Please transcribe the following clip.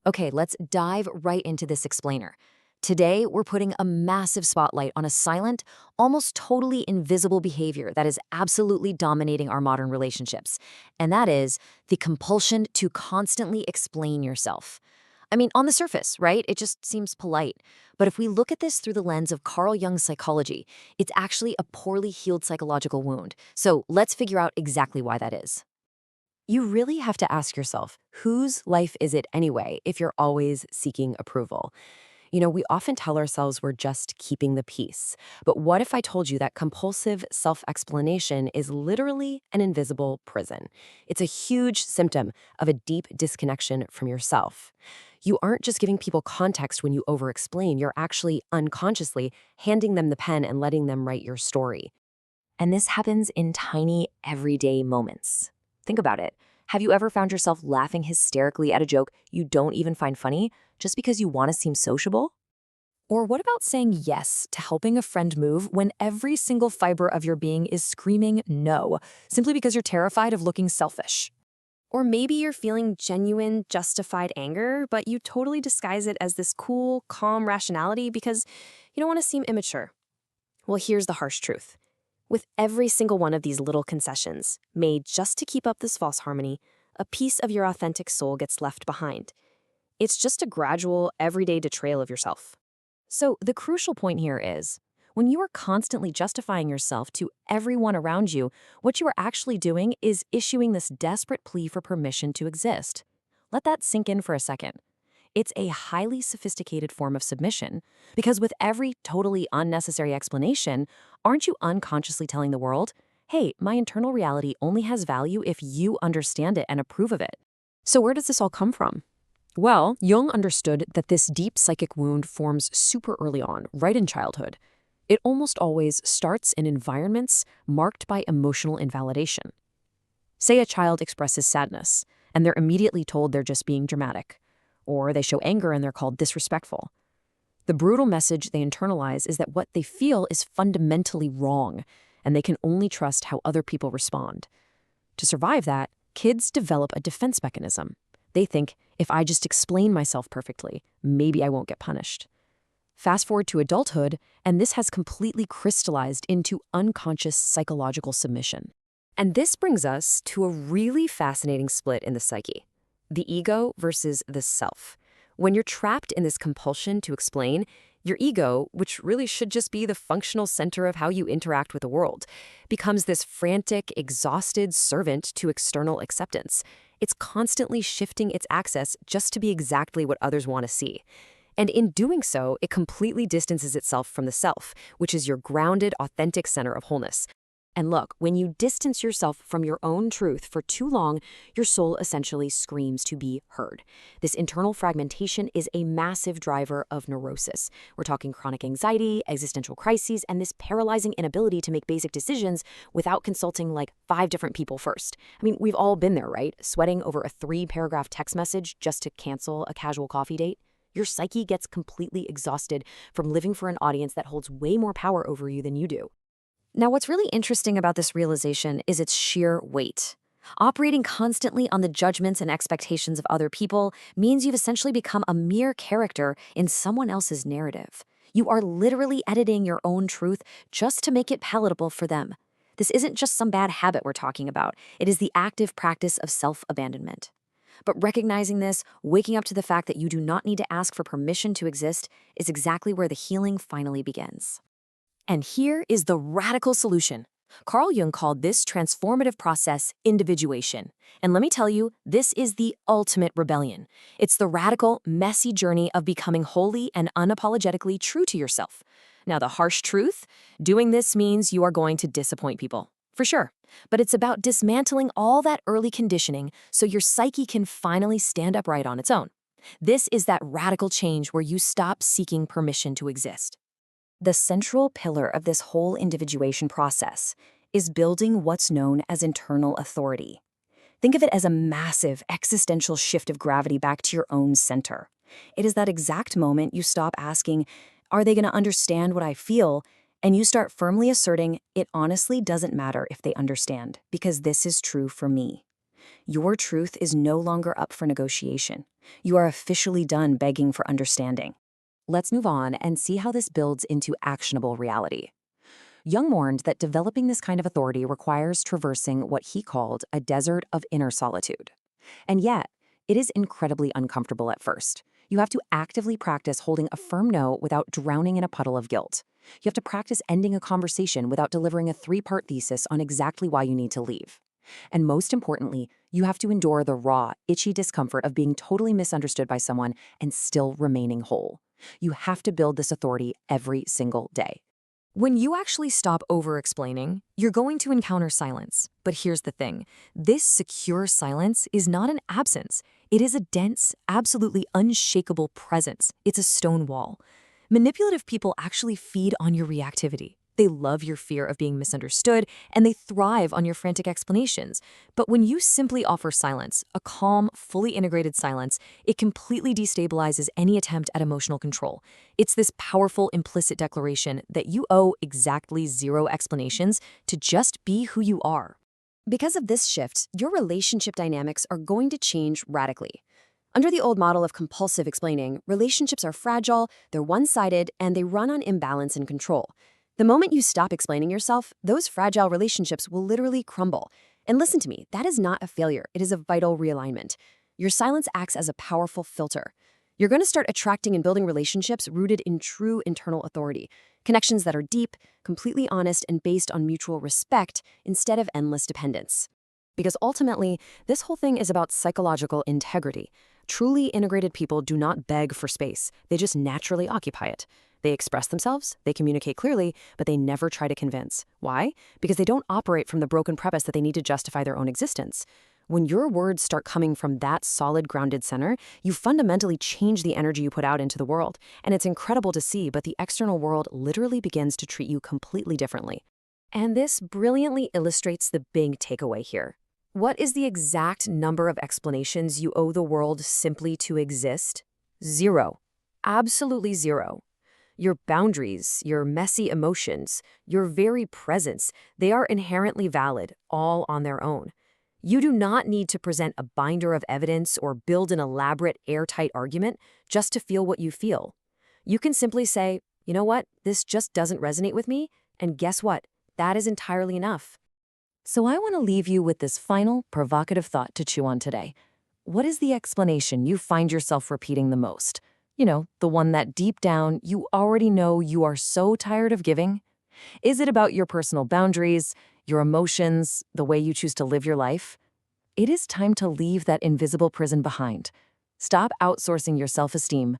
Okay, let's dive right into this explainer. Today, we're putting a massive spotlight on a silent, almost totally invisible behavior that is absolutely dominating our modern relationships, and that is the compulsion to constantly explain yourself. I mean, on the surface, right? It just seems polite. But if we look at this through the lens of Carl Jung's psychology, it's actually a poorly healed psychological wound. So let's figure out exactly why that is. You really have to ask yourself, whose life is it anyway if you're always seeking approval? We often tell ourselves we're just keeping the peace. But what if I told you that compulsive self explanation is literally an invisible prison? It's a huge symptom of a deep disconnection from yourself. You aren't just giving people context when you over explain, you're actually unconsciously handing them the pen and letting them write your story. And this happens in tiny, everyday moments. Think about it. Have you ever found yourself laughing hysterically at a joke you don't even find funny just because you want to seem sociable? Or what about saying yes to helping a friend move when every single fiber of your being is screaming no, simply because you're terrified of looking selfish? Or maybe you're feeling genuine, justified anger, but you totally disguise it as this cool, calm rationality because you don't want to seem immature. Well, here's the harsh truth. With every single one of these little concessions, made just to keep up this false harmony, a piece of your authentic soul gets left behind. It's just a gradual, everyday betrayal of yourself. So the crucial point here is, when you are constantly justifying yourself to everyone around you, what you are actually doing is issuing this desperate plea for permission to exist. Let that sink in for a second. It's a highly sophisticated form of submission, because with every totally unnecessary explanation, aren't you unconsciously telling the world, hey, my internal reality only has value if you understand it and approve of it? So where does this all come from? Well, Jung understood that this deep psychic wound forms super early on, right in childhood. It almost always starts in environments marked by emotional invalidation. Say a child expresses sadness, and they're immediately told they're just being dramatic. Or they show anger and they're called disrespectful. The brutal message they internalize is that what they feel is fundamentally wrong, and they can only trust how other people respond. To survive that, kids develop a defense mechanism. They think, if I just explain myself perfectly, maybe I won't get punished. Fast forward to adulthood, and this has completely crystallized into unconscious psychological submission. And this brings us to a really fascinating split in the psyche: the ego versus the self. When you're trapped in this compulsion to explain, your ego, which really should just be the functional center of how you interact with the world, becomes this frantic, exhausted servant to external acceptance. It's constantly shifting its access just to be exactly what others want to see. And in doing so, it completely distances itself from the self, which is your grounded, authentic center of wholeness. And look, when you distance yourself from your own truth for too long, your soul essentially screams to be heard. This internal fragmentation is a massive driver of neurosis. We're talking chronic anxiety, existential crises, and this paralyzing inability to make basic decisions without consulting like 5 different people first. I mean, we've all been there, right? Sweating over a 3-paragraph text message just to cancel a casual coffee date. Your psyche gets completely exhausted from living for an audience that holds way more power over you than you do. Now, what's really interesting about this realization is its sheer weight. Operating constantly on the judgments and expectations of other people means you've essentially become a mere character in someone else's narrative. You are literally editing your own truth just to make it palatable for them. This isn't just some bad habit we're talking about. It is the active practice of self-abandonment. But recognizing this, waking up to the fact that you do not need to ask for permission to exist, is exactly where the healing finally begins. And here is the radical solution. Carl Jung called this transformative process individuation. And let me tell you, this is the ultimate rebellion. It's the radical, messy journey of becoming wholly and unapologetically true to yourself. Now, the harsh truth? Doing this means you are going to disappoint people, for sure. But it's about dismantling all that early conditioning so your psyche can finally stand upright on its own. This is that radical change where you stop seeking permission to exist. The central pillar of this whole individuation process is building what's known as internal authority. Think of it as a massive existential shift of gravity back to your own center. It is that exact moment you stop asking, are they going to understand what I feel? And you start firmly asserting, it honestly doesn't matter if they understand, because this is true for me. Your truth is no longer up for negotiation. You are officially done begging for understanding. Let's move on and see how this builds into actionable reality. Jung warned that developing this kind of authority requires traversing what he called a desert of inner solitude. And yet, it is incredibly uncomfortable at first. You have to actively practice holding a firm no without drowning in a puddle of guilt. You have to practice ending a conversation without delivering a three-part thesis on exactly why you need to leave. And most importantly, you have to endure the raw, itchy discomfort of being totally misunderstood by someone and still remaining whole. You have to build this authority every single day. When you actually stop over-explaining, you're going to encounter silence. But here's the thing. This secure silence is not an absence. It is a dense, absolutely unshakable presence. It's a stone wall. Manipulative people actually feed on your reactivity. They love your fear of being misunderstood, and they thrive on your frantic explanations. But when you simply offer silence, a calm, fully integrated silence, it completely destabilizes any attempt at emotional control. It's this powerful implicit declaration that you owe exactly zero explanations to just be who you are. Because of this shift, your relationship dynamics are going to change radically. Under the old model of compulsive explaining, relationships are fragile, they're one-sided, and they run on imbalance and control. The moment you stop explaining yourself, those fragile relationships will literally crumble. And listen to me, that is not a failure. It is a vital realignment. Your silence acts as a powerful filter. You're going to start attracting and building relationships rooted in true internal authority, connections that are deep, completely honest, and based on mutual respect instead of endless dependence. Because ultimately, this whole thing is about psychological integrity. Truly integrated people do not beg for space. They just naturally occupy it. They express themselves, they communicate clearly, but they never try to convince. Why? Because they don't operate from the broken premise that they need to justify their own existence. When your words start coming from that solid, grounded center, you fundamentally change the energy you put out into the world. And it's incredible to see, but the external world literally begins to treat you completely differently. And this brilliantly illustrates the big takeaway here. What is the exact number of explanations you owe the world simply to exist? Zero. Absolutely zero. Your boundaries, your messy emotions, your very presence, they are inherently valid, all on their own. You do not need to present a binder of evidence or build an elaborate, airtight argument just to feel what you feel. You can simply say, you know what, this just doesn't resonate with me, and guess what? That is entirely enough. So I want to leave you with this final, provocative thought to chew on today. What is the explanation you find yourself repeating the most? You know, the one that deep down you already know you are so tired of giving? Is it about your personal boundaries, your emotions, the way you choose to live your life? It is time to leave that invisible prison behind. Stop outsourcing your self-esteem,